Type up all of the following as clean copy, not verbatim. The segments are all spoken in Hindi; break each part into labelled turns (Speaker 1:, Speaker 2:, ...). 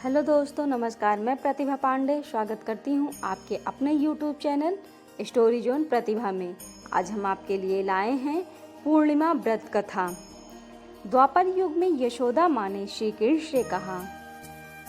Speaker 1: हेलो दोस्तों, नमस्कार। मैं प्रतिभा पांडे स्वागत करती हूँ आपके अपने यूट्यूब चैनल स्टोरी जोन प्रतिभा में। आज हम आपके लिए लाए हैं पूर्णिमा व्रत कथा। द्वापर युग में यशोदा माँ ने श्री कृष्ण से कहा,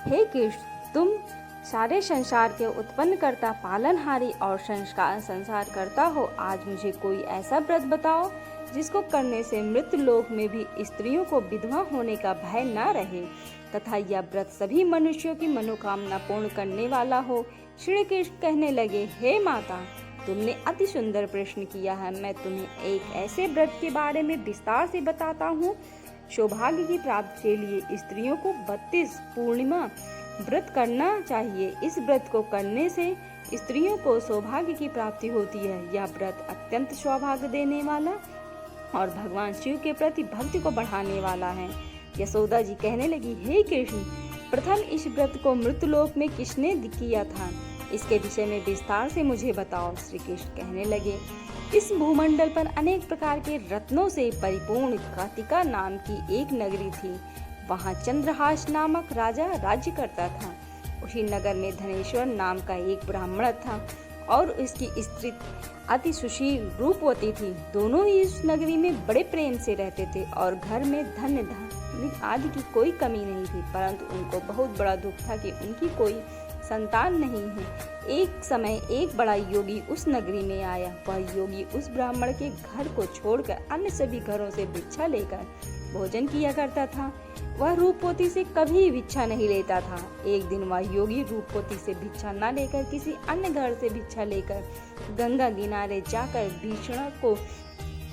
Speaker 1: हे कृष्ण, तुम सारे संसार के उत्पन्न करता, पालनहारी और संसार करता हो। आज मुझे कोई ऐसा व्रत बताओ जिसको करने से मृत्यु लोक में भी स्त्रियों को विधवा होने का भय न रहे तथा यह व्रत सभी मनुष्यों की मनोकामना पूर्ण करने वाला हो। श्री कृष्ण कहने लगे, हे माता, तुमने अति सुंदर प्रश्न किया है। मैं तुम्हें एक ऐसे व्रत के बारे में विस्तार से बताता हूँ। सौभाग्य की प्राप्ति के लिए स्त्रियों को 32 पूर्णिमा व्रत करना चाहिए। इस व्रत को करने से स्त्रियों को सौभाग्य की प्राप्ति होती है। यह व्रत अत्यंत सौभाग्य देने वाला और भगवान शिव के प्रति भक्ति को बढ़ाने वाला है। यशोदा जी कहने लगी, हे कृष्ण, प्रथम इस व्रत को मृत्युलोक में किसने किया था? इसके विषय में विस्तार से मुझे बताओ। श्री कृष्ण कहने लगे, इस भूमंडल पर अनेक प्रकार के रत्नों से परिपूर्ण कातिका नाम की एक नगरी थी। वहाँ चंद्रहास नामक राजा राज्य करता था। उसी नगर में धनेश्वर नाम का एक ब्राह्मण था और उसकी स्त्री अति सुशील रूपवती थी। दोनों ही उस नगरी में बड़े प्रेम से रहते थे और घर में धन आदि की कोई कमी नहीं थी, परंतु उनको बहुत बड़ा दुख था कि उनकी कोई संतान नहीं है। एक समय एक बड़ा योगी उस नगरी में आया। वह योगी उस ब्राह्मण के घर को छोड़कर अन्य सभी घरों से भिक्षा लेकर भोजन किया करता था। वह रूपवती से कभी भिक्षा नहीं लेता था। एक दिन वह योगी रूपवती से भिक्षा न लेकर किसी अन्य घर से भिक्षा लेकर गंगा किनारे जाकर भिक्षुक को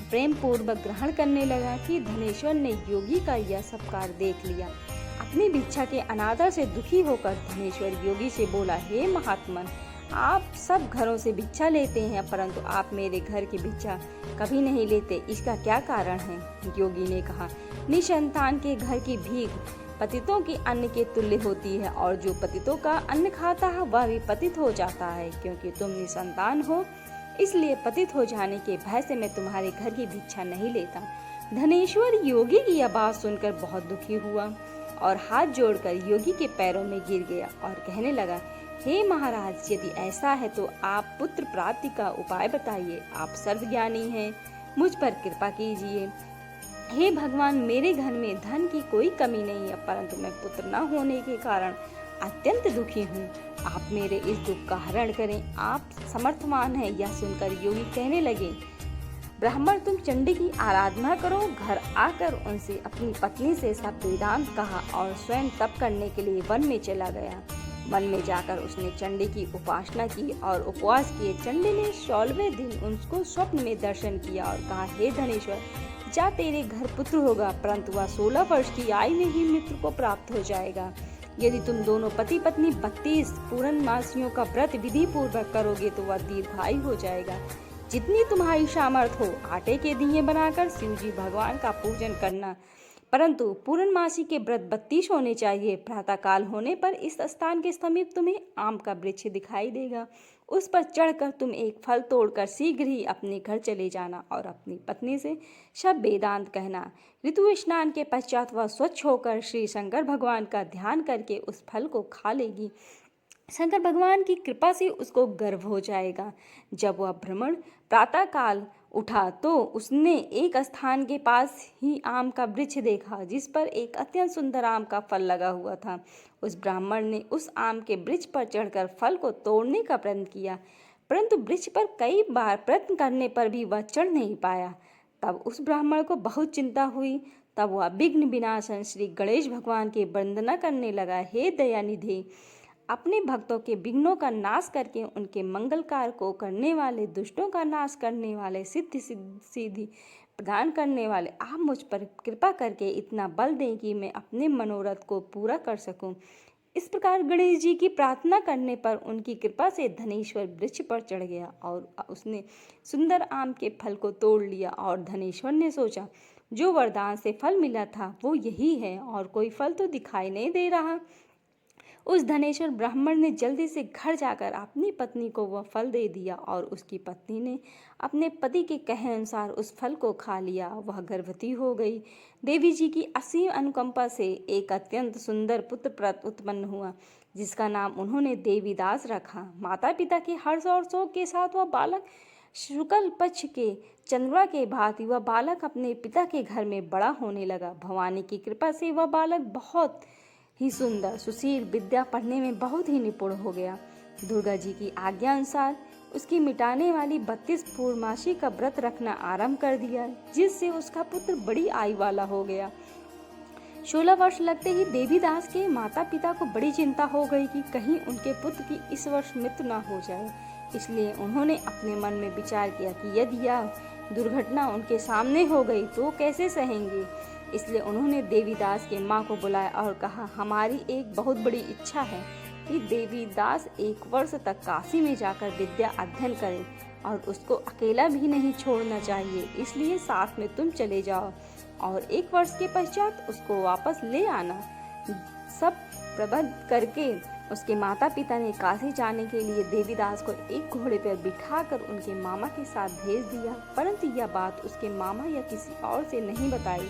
Speaker 1: प्रेम पूर्वक ग्रहण करने लगा कि धनेश्वर ने योगी का यह सब कार्य देख लिया। अपनी भिक्षा के अनादर से दुखी होकर धनेश्वर योगी से बोला, हे महात्मन, आप सब घरों से भिक्षा लेते हैं परंतु आप मेरे घर की भिक्षा कभी नहीं लेते, इसका क्या कारण है? योगी ने कहा, निसंतान के घर की भीख पतितों की अन्न के तुल्य होती है और जो पतितों का अन्न खाता है वह भी पतित हो जाता है। क्योंकि तुम निसंतान हो, इसलिए पतित हो जाने के भय से मैं तुम्हारे घर की भिक्षा नहीं लेता। धनेश्वर योगी की यह बात सुनकर बहुत दुखी हुआ और हाथ जोड़कर योगी के पैरों में गिर गया और कहने लगा, हे महाराज, यदि ऐसा है तो आप पुत्र प्राप्ति का उपाय बताइए। आप सर्वज्ञानी हैं, मुझ पर कृपा कीजिए। हे भगवान, मेरे घर में धन की कोई कमी नहीं है, परंतु मैं पुत्र न होने के कारण अत्यंत दुखी हूँ। आप मेरे इस दुख का हरण करें, आप समर्थवान हैं। यह सुनकर योगी कहने लगे, ब्राह्मण, तुम चंडी की आराधना करो। घर आकर उनसे अपनी पत्नी से सब वेदांत कहा और स्वयं तप करने के लिए वन में चला गया। वन में जाकर उसने चंडी की उपासना की और उपवास किए। चंडी ने 16वें दिन उसको स्वप्न में दर्शन किया और कहा, हे धनेश्वर, जा, तेरे घर पुत्र होगा, परंतु वह 16 वर्ष की आयु में ही मृत्यु को प्राप्त हो जाएगा। यदि तुम दोनों पति पत्नी 32 पूर्णमासियों का व्रत विधि पूर्वक करोगे तो वह दीर्घायु हो जाएगा। जितनी तुम्हारी सामर्थ्य हो, आटे के दिए बनाकर शिव जी भगवान का पूजन करना, परंतु पूर्णमासी के व्रत 32 होने चाहिए। प्रातः काल होने पर इस स्थान के समीप तुम्हें आम का वृक्ष दिखाई देगा। उस पर चढ़कर तुम एक फल तोड़कर शीघ्र ही अपने घर चले जाना और अपनी पत्नी से सब वेदांत कहना। ऋतु स्नान के पश्चात वह स्वच्छ होकर श्री शंकर भगवान का ध्यान करके उस फल को खा लेगी। शंकर भगवान की कृपा से उसको गर्भ हो जाएगा। जब वह ब्राह्मण प्रातः काल उठा तो उसने एक स्थान के पास ही आम का वृक्ष देखा जिस पर एक अत्यंत सुंदर आम का फल लगा हुआ था। उस ब्राह्मण ने उस आम के वृक्ष पर चढ़कर फल को तोड़ने का प्रयत्न किया, परंतु वृक्ष पर कई बार प्रयत्न करने पर भी वह चढ़ नहीं पाया। तब उस ब्राह्मण को बहुत चिंता हुई। तब वह विघ्न विनाशन श्री गणेश भगवान की वंदना करने लगा। हे दयानिधि, अपने भक्तों के विघ्नों का नाश करके उनके मंगल कार्य को करने वाले, दुष्टों का नाश करने वाले, सीधी प्रदान करने वाले, आप मुझ पर कृपा करके इतना बल दें कि मैं अपने मनोरथ को पूरा कर सकूं। इस प्रकार गणेश जी की प्रार्थना करने पर उनकी कृपा से धनेश्वर वृक्ष पर चढ़ गया और उसने सुंदर आम के फल को तोड़ लिया। और धनेश्वर ने सोचा, जो वरदान से फल मिला था वो यही है और कोई फल तो दिखाई नहीं दे रहा। उस धनेश्वर ब्राह्मण ने जल्दी से घर जाकर अपनी पत्नी को वह फल दे दिया और उसकी पत्नी ने अपने पति के कहे अनुसार उस फल को खा लिया। वह गर्भवती हो गई। देवी जी की असीम अनुकंपा से एक अत्यंत सुंदर पुत्र उत्पन्न हुआ, जिसका नाम उन्होंने देवीदास रखा। माता पिता के हर्ष और शोक के साथ वह बालक शुक्ल पक्ष के चंद्रमा के भांति वह बालक अपने पिता के घर में बड़ा होने लगा। भवानी की कृपा से वह बालक बहुत ही सुंदर, सुशील, विद्या पढ़ने में बहुत ही निपुण हो गया। दुर्गा जी की आज्ञा अनुसार उसकी मिटाने वाली 32 पूर्णमासी का व्रत रखना आरंभ कर दिया, जिससे उसका पुत्र बड़ी आयु वाला हो गया। 16 वर्ष लगते ही देवीदास के माता पिता को बड़ी चिंता हो गई कि कहीं उनके पुत्र की इस वर्ष मृत्यु न हो जाए। इसलिए उन्होंने अपने मन में विचार किया कि यदि यह दुर्घटना उनके सामने हो गई तो कैसे सहेंगे। इसलिए उन्होंने देवीदास के माँ को बुलाया और कहा, हमारी एक बहुत बड़ी इच्छा है कि देवीदास 1 वर्ष तक काशी में जाकर विद्या अध्ययन करे और उसको अकेला भी नहीं छोड़ना चाहिए। इसलिए साथ में तुम चले जाओ और 1 वर्ष के पश्चात उसको वापस ले आना। सब प्रबंध करके उसके माता पिता ने काशी जाने के लिए देवीदास को एक घोड़े पर बिठाकर उनके मामा के साथ भेज दिया, परंतु यह बात उसके मामा या किसी और से नहीं बताई।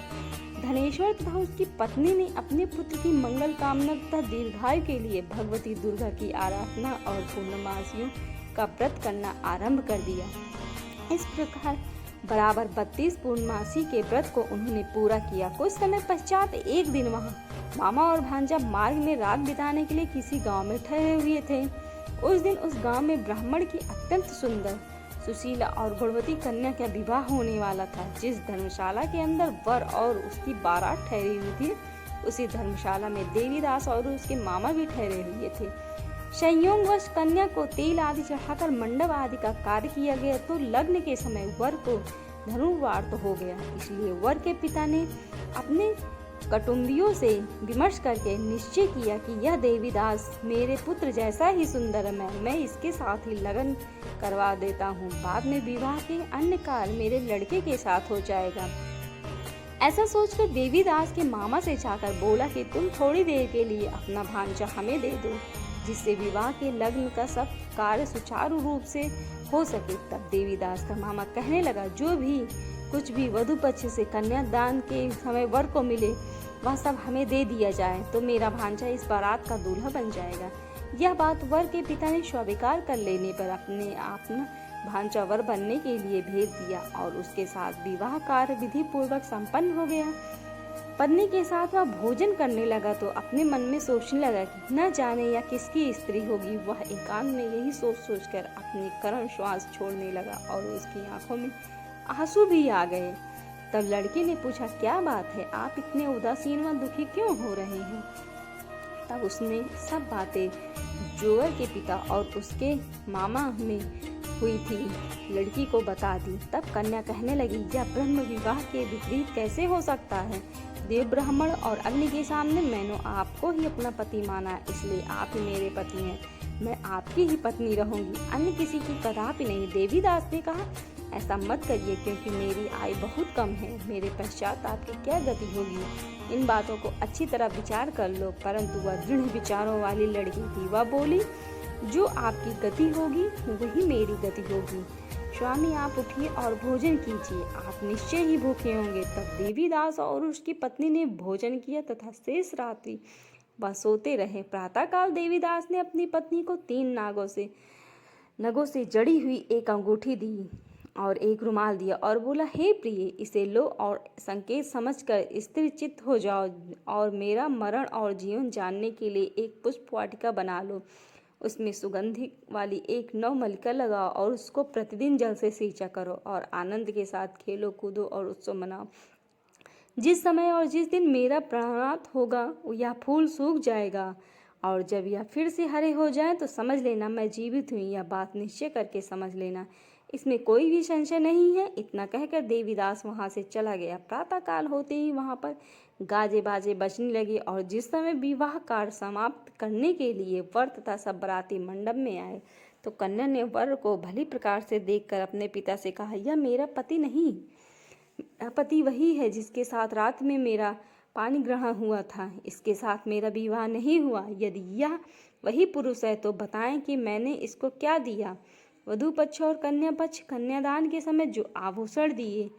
Speaker 1: धनेश्वर तथा उसकी पत्नी ने अपने पुत्र की मंगल कामना तथा दीर्घायु के लिए भगवती दुर्गा की आराधना और पूर्णमासियों का व्रत करना आरंभ कर दिया। इस प्रकार बराबर 32 पूर्णमासी के व्रत को उन्होंने पूरा किया। कुछ समय पश्चात एक दिन वहाँ मामा और भांजा मार्ग में रात बिताने के लिए किसी गांव में ठहरे हुए थे। उस दिन उस गांव में ब्राह्मण की अत्यंत सुंदर, सुशीला और गुणवती कन्या का विवाह होने वाला था। जिस धर्मशाला के अंदर वर और उसकी बारात ठहरी हुई थी, उसी धर्मशाला में देवीदास और उसके मामा भी ठहरे हुए थे। संयोगवश कन्या को तेल आदि चढ़ाकर मंडप आदि का कार्य किया गया, तो लग्न के समय वर को धनुर्वात हो गया। इसलिए वर के पिता ने अपने कुटुंबियों से विमर्श करके निश्चय किया कि यह देवीदास मेरे पुत्र जैसा ही सुंदर है, मैं इसके साथ ही लगन करवा देता हूँ। बाद में विवाह के अन्य कार्य मेरे लड़के के साथ हो जाएगा। ऐसा सोचकर देवीदास के मामा से जाकर बोला कि तुम थोड़ी देर के लिए अपना भांजा हमें दे दो, जिससे विवाह के लग्न का सब कार्य सुचारू रूप से हो सके। तब देवीदास का मामा कहने लगा, जो भी कुछ भी वधु पक्ष से कन्यादान के समय वर को मिले वह सब हमें दे दिया जाए, तो मेरा भांजा इस बारात का दूल्हा बन जाएगा। यह बात वर के पिता ने स्वीकार कर लेने पर अपने आप भांजा वर बनने के लिए भेज दिया और उसके साथ विवाह कार्य विधि पूर्वक संपन्न हो गया। पत्नी के साथ वह भोजन करने लगा तो अपने मन में सोचने लगा कि न जाने यह किसकी स्त्री होगी। वह एकांत में यही सोच सोचकर अपनी करण श्वास छोड़ने लगा और उसकी आंखों में आंसू भी आ गए। तब लड़के ने पूछा, क्या बात है, आप इतने उदासीन व दुखी क्यों हो रहे हैं? तब उसने सब बातें जो वर के पिता और उसके मामा में हुई थी लड़की को बता दी। तब कन्या कहने लगी, यह ब्रह्म विवाह के विपरीत कैसे हो सकता है? देव ब्राह्मण और अग्नि के सामने मैंने आपको ही अपना पति माना, इसलिए आप ही मेरे पति हैं। मैं आपकी ही पत्नी रहूंगी, अन्य किसी की कदापि नहीं। देवीदास ने कहा, ऐसा मत करिए, क्योंकि मेरी आयु बहुत कम है। मेरे पश्चात आपकी क्या गति होगी? इन बातों को अच्छी तरह विचार कर लो। परंतु वह दृढ़ विचारों वाली लड़की थी। वह बोली, जो आपकी गति होगी वही मेरी गति होगी। स्वामी, आप उठिए और भोजन कीजिए, आप निश्चय ही भूखे होंगे। तब देवीदास और उसकी पत्नी ने भोजन किया तथा शेष रात्रि वह सोते रहे। प्रातःकाल देवीदास ने अपनी पत्नी को 3 नगों से जड़ी हुई एक अंगूठी दी और एक रुमाल दिया और बोला, हे प्रिय, इसे लो और संकेत समझकर स्थिर चित्त हो जाओ और मेरा मरण और जीवन जानने के लिए एक पुष्प वाटिका बना लो। उसमें सुगंधि वाली एक नवमल्लिका लगाओ और उसको प्रतिदिन जल से सींचा करो और आनंद के साथ खेलो कूदो और उत्सव मनाओ। जिस समय और जिस दिन मेरा प्राणात होगा यह फूल सूख जाएगा और जब यह फिर से हरे हो जाएं तो समझ लेना मैं जीवित हुई। यह बात निश्चय करके समझ लेना, इसमें कोई भी संशय नहीं है। इतना कहकर देवीदास वहां से चला गया। प्रातःकाल होते ही वहां पर गाजे बाजे बजने लगे और जिस समय विवाह कार्य समाप्त करने के लिए वर तथा सब बराती मंडप में आए तो कन्या ने वर को भली प्रकार से देखकर अपने पिता से कहा, यह मेरा पति नहीं, पति वही है जिसके साथ रात में मेरा पानी ग्रहण हुआ था। इसके साथ मेरा विवाह नहीं हुआ। यदि यह वही पुरुष है तो बताएं कि मैंने इसको क्या दिया। वधू पक्ष और कन्या पक्ष कन्यादान के समय जो आभूषण दिए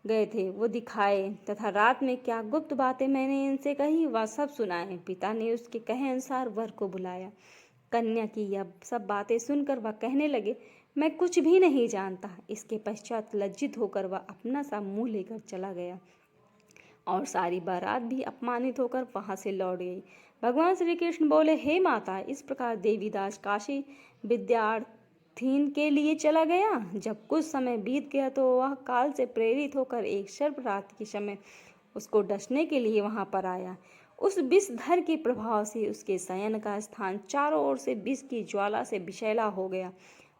Speaker 1: गए थे वो दिखाए तथा रात में क्या गुप्त बातें मैंने इनसे कही वह सब सुनाए। पिता ने उसके कहे अनुसार वर को बुलाया। कन्या की यह सब बातें सुनकर वह कहने लगे, मैं कुछ भी नहीं जानता। इसके पश्चात लज्जित होकर वह अपना सा मुंह लेकर चला गया और सारी बारात भी अपमानित होकर वहां से लौट गई। भगवान श्री कृष्ण बोले, हे माता, इस प्रकार देवीदास काशी विद्यार्थीन के लिए चला गया। जब कुछ समय बीत गया तो वह काल से प्रेरित होकर एक सर्प रात के समय उसको डसने के लिए वहां पर आया। उस विषधर के प्रभाव से उसके शयन का स्थान चारों ओर से विष की ज्वाला से विषैला हो गया,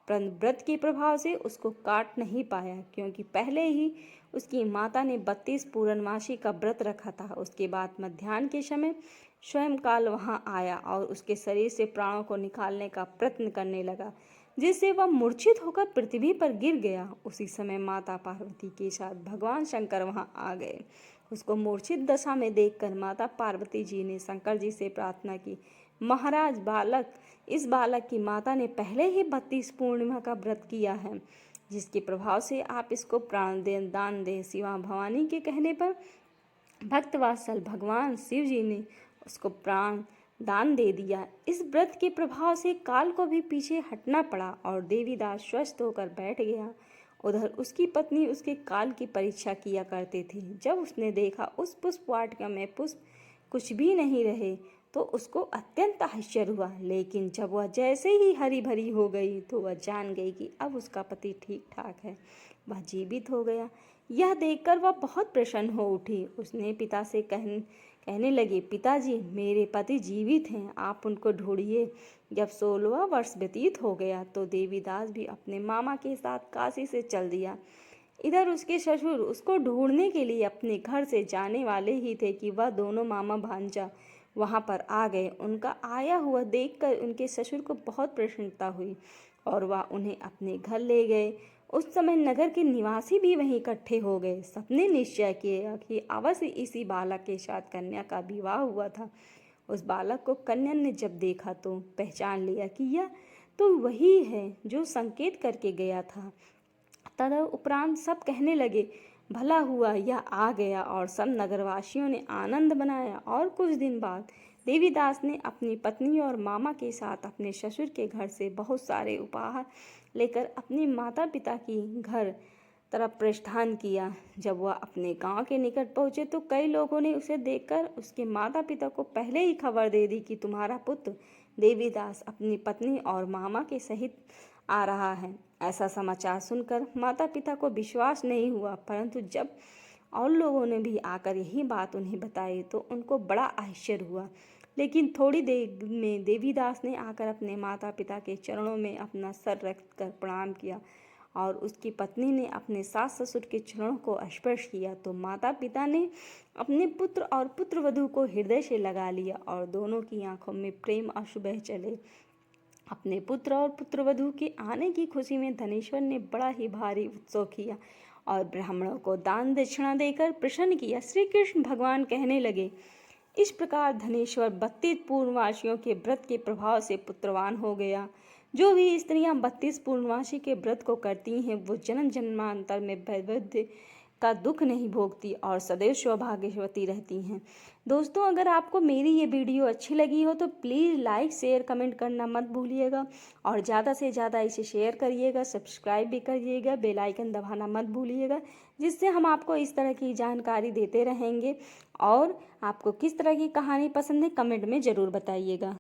Speaker 1: परंतु व्रत के प्रभाव से उसको काट नहीं पाया, क्योंकि पहले ही उसकी माता ने 32 पूर्णमासी का व्रत रखा था। उसके बाद मध्याह्न के समय स्वयं काल वहां आया और उसके शरीर से प्राणों को निकालने का प्रयत्न करने लगा, जिससे वह मूर्छित होकर पृथ्वी पर गिर गया। उसी समय माता पार्वती के साथ भगवान शंकर वहां आ गए। उसको मूर्छित दशा में देखकर माता पार्वती जी ने शंकर जी से प्रार्थना की, महाराज, इस बालक की माता ने पहले ही 32 पूर्णिमा का व्रत किया है, जिसके प्रभाव से आप इसको प्राण दान दें। शिवा भवानी के कहने पर भक्तवात्सल भगवान शिव जी ने उसको प्राण दान दे दिया। इस व्रत के प्रभाव से काल को भी पीछे हटना पड़ा और देवीदास स्वस्थ होकर बैठ गया। उधर उसकी पत्नी उसके काल की परीक्षा किया करते थे। जब उसने देखा उस पुष्प वाटिका में पुष्प कुछ भी नहीं रहे तो उसको अत्यंत आश्चर्य हुआ, लेकिन जब वह जैसे ही हरी भरी हो गई तो वह जान गई कि अब उसका पति ठीक ठाक है, वह जीवित हो गया। यह देखकर वह बहुत प्रसन्न हो उठी। उसने पिता से कहने लगी, पिताजी, मेरे पति जीवित हैं, आप उनको ढूंढिए। जब 16वां वर्ष व्यतीत हो गया तो देवीदास भी अपने मामा के साथ काशी से चल दिया। इधर उसके ससुर उसको ढूंढने के लिए अपने घर से जाने वाले ही थे कि वह दोनों मामा भांजा वहां पर आ गए। उनका आया हुआ देखकर उनके ससुर को बहुत प्रसन्नता हुई और वह उन्हें अपने घर ले गए। उस समय नगर के निवासी भी वहीं इकट्ठे हो गए। सबने निश्चय किया कि अवश्य इसी बालक के साथ कन्या का विवाह हुआ था। उस बालक को कन्या ने जब देखा तो पहचान लिया कि यह तो वही है जो संकेत करके गया था। तदुपरांत सब कहने लगे, भला हुआ यह आ गया, और सब नगरवासियों ने आनंद मनाया। और कुछ दिन बाद देवीदास ने अपनी पत्नी और मामा के साथ अपने ससुर के घर से बहुत सारे उपहार लेकर अपने माता पिता की घर तरफ प्रस्थान किया। जब वह अपने गांव के निकट पहुंचे तो कई लोगों ने उसे देखकर उसके माता पिता को पहले ही खबर दे दी कि तुम्हारा पुत्र देवीदास अपनी पत्नी और मामा के सहित आ रहा है। ऐसा समाचार सुनकर माता पिता को विश्वास नहीं हुआ, परंतु जब और लोगों ने भी आकर यही बात उन्हें बताई तो उनको बड़ा आश्चर्य हुआ। लेकिन थोड़ी देर में देवीदास ने आकर अपने माता पिता के चरणों में अपना सर रख कर प्रणाम किया और उसकी पत्नी ने अपने सास ससुर के चरणों को स्पर्श किया तो माता पिता ने अपने पुत्र और पुत्रवधू को हृदय से लगा लिया और दोनों की आंखों में प्रेम आंसू बह चले। अपने पुत्र और पुत्रवधू के आने की खुशी में धनेश्वर ने बड़ा ही भारी उत्सव किया और ब्राह्मणों को दान दक्षिणा देकर प्रसन्न किया। श्री कृष्ण भगवान कहने लगे, इस प्रकार धनेश्वर 32 पूर्णवासियों के व्रत के प्रभाव से पुत्रवान हो गया। जो भी स्त्रियां 32 पूर्णवासी के व्रत को करती हैं वो जन्म जन्मांतर में वैधव्य का दुख नहीं भोगती और सदैव सौभाग्यवती रहती हैं। दोस्तों, अगर आपको मेरी ये वीडियो अच्छी लगी हो तो प्लीज़ लाइक शेयर कमेंट करना मत भूलिएगा और ज़्यादा से ज़्यादा इसे शेयर करिएगा, सब्सक्राइब भी करिएगा, बेल आइकन दबाना मत भूलिएगा, जिससे हम आपको इस तरह की जानकारी देते रहेंगे। और आपको किस तरह की कहानी पसंद है कमेंट में ज़रूर बताइएगा।